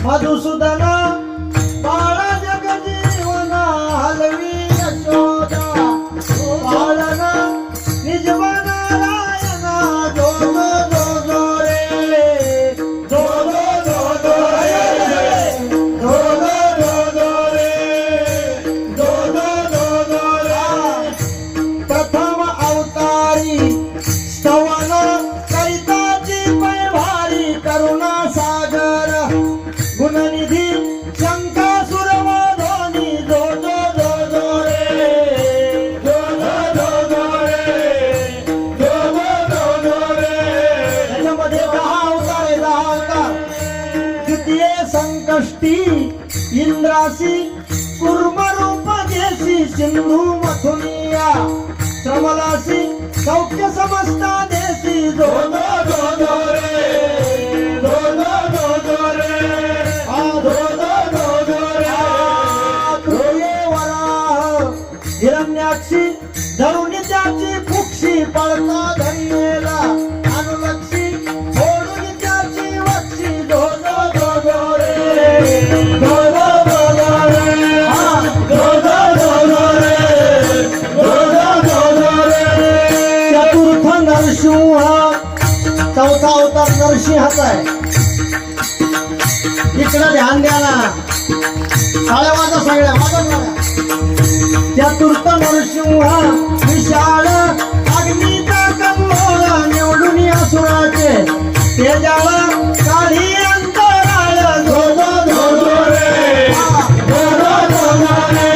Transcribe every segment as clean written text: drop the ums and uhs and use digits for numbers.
मधुसूदन बाळ जगजीवन हलवी यशोदा बाळन निजवन नारायण जो जो जो जो रे जो जो जो जो रे जो जो जो जो रे जो जो जो जो रे प्रथम अवतारी स्तवन करिताची पैभारी करुणा सागर गुणनिधी शंकासुर मधोनी जो जो जो जो रे जो जो जो जो रे जो जो जो जो रे याच्यामध्ये 10 अवतार आहे 10 अवतार द्वितीय संकष्टी इंद्रासी कुर्मरूप देसी सिंधू मथुनिया श्रमलासी सौख्य समस्ता देसी जो जो जो जो रे जो जो जो जो रे जो जो जो जो रे ध्रुये वराह हिरण्याक्षी धरुणी त्याची फुक्षी पळता धन्येला अनुलक्षी ओढून त्याची वक्षी जो जो जो जो रे जो जो जो जो रे जो जो जो जो रे जो जो जो जो रे चतुर्थ नरसिंह चौथा अवतार नरसिंहाचा आहे इकडे ध्यान द्या ना टाळ्या वाजा सगळ्या वाजा चतुर्थ नरसिंह विशाळ अग्नीचा कंबोळ निवडून असुराचे तेजाळ काढी अंतराळ जो जो जो जो रे जो जो जो जो रे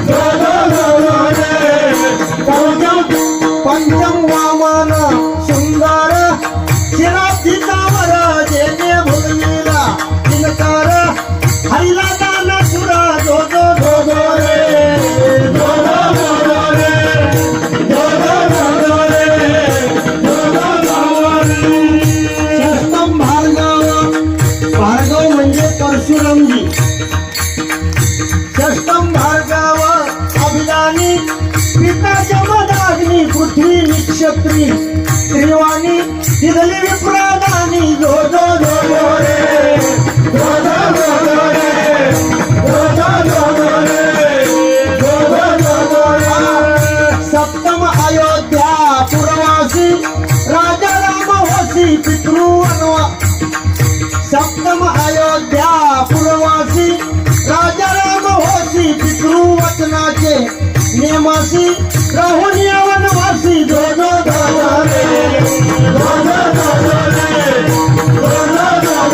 जो जो जो जो रे पंचम वामन सुंदर शिराधितावर जे जे भुलविला दिनकर हरिला दान सुरा जो जो जो जो रे जो जो जो जो रे जो जो जो जो रे जो जो जो रे षष्टम भार्गव भार्गव म्हणजे परशुरामजी षष्टम भार्गव अभिदानी पिता जमदाग्नी पृथ्वी निक्षत्री त्रिवाणी दिदली विप्रादानी जो जो जो जो रे जो जो जो जो रे जो जो जो जो रे जो जो जो जो रे सप्तम अयोध्या पुरवासी राजा राम होसी पितृवनवा सप्तम अयोध्या पुरवासी राजा राम होसी पितृवचनाचे नेमासी राहुल वनवासी जो जो